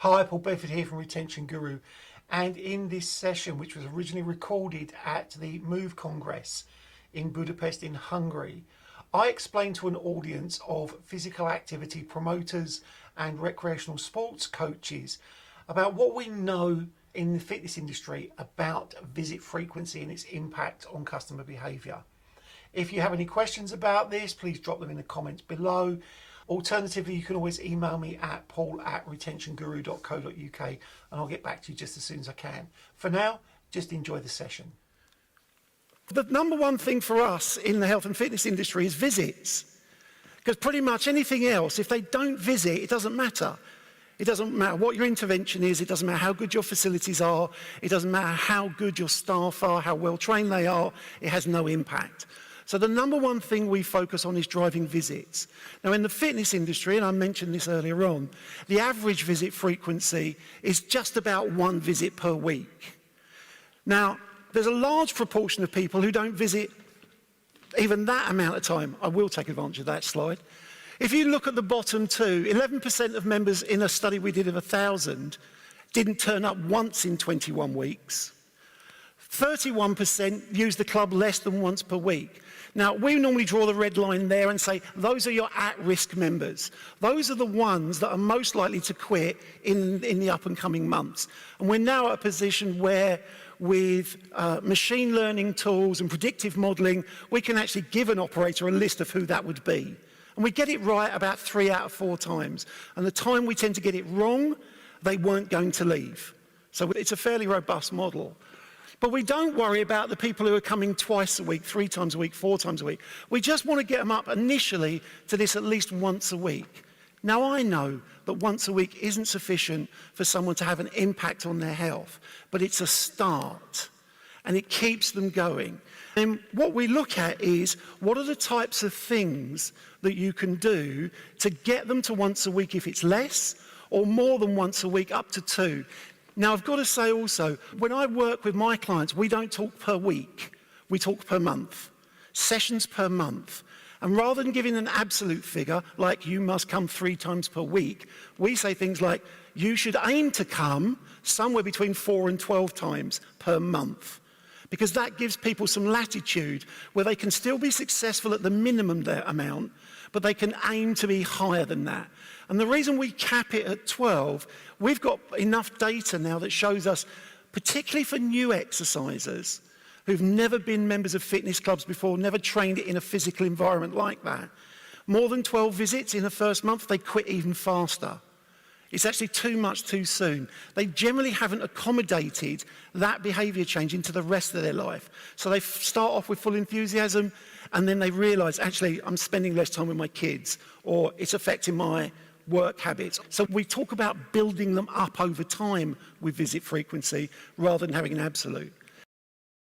Hi, Paul Bedford here from Retention Guru, and in this session, which was originally recorded at the Move Congress in Budapest in Hungary, I explained to an audience of physical activity promoters and recreational sports coaches about what we know in the fitness industry about visit frequency and its impact on customer behaviour. If you have any questions about this, please drop them in the comments below. Alternatively, you can always email me at paul@retentionguru.co.uk and I'll get back to you just as soon as I can. For now, just enjoy the session. The number one thing for us in the health and fitness industry is visits. Because pretty much anything else, if they don't visit, it doesn't matter. It doesn't matter what your intervention is, it doesn't matter how good your facilities are, it doesn't matter how good your staff are, how well trained they are, it has no impact. So the number one thing we focus on is driving visits. Now in the fitness industry, and I mentioned this earlier on, the average visit frequency is just about 1 visit per week. Now, there's a large proportion of people who don't visit even that amount of time. I will take advantage of that slide. If you look at the bottom two, 11% of members in a study we did of 1,000 didn't turn up once in 21 weeks. 31% used the club less than once per week. Now, we normally draw the red line there and say, those are your at-risk members. Those are the ones that are most likely to quit in the up-and-coming months. And we're now at a position where, with machine learning tools and predictive modelling, we can actually give an operator a list of who that would be. And we get it right about 3 out of 4 times. And the time we tend to get it wrong, they weren't going to leave. So it's a fairly robust model. But we don't worry about the people who are coming twice a week, 3 times a week, 4 times a week. We just want to get them up initially to this at least once a week. Now I know that once a week isn't sufficient for someone to have an impact on their health, but it's a start and it keeps them going. And what we look at is, what are the types of things that you can do to get them to once a week if it's less, or more than once a week up to 2. Now, I've got to say also, when I work with my clients, we don't talk per week, we talk per month, sessions per month. And rather than giving an absolute figure, like you must come 3 times per week, we say things like, you should aim to come somewhere between 4 and 12 times per month. Because that gives people some latitude where they can still be successful at the minimum amount, but they can aim to be higher than that. And the reason we cap it at 12, we've got enough data now that shows us, particularly for new exercisers who've never been members of fitness clubs before, never trained in a physical environment like that, more than 12 visits in the first month, they quit even faster. It's actually too much too soon. They generally haven't accommodated that behaviour change into the rest of their life. So they start off with full enthusiasm and then they realise, actually, I'm spending less time with my kids, or it's affecting my work habits. So we talk about building them up over time with visit frequency rather than having an absolute.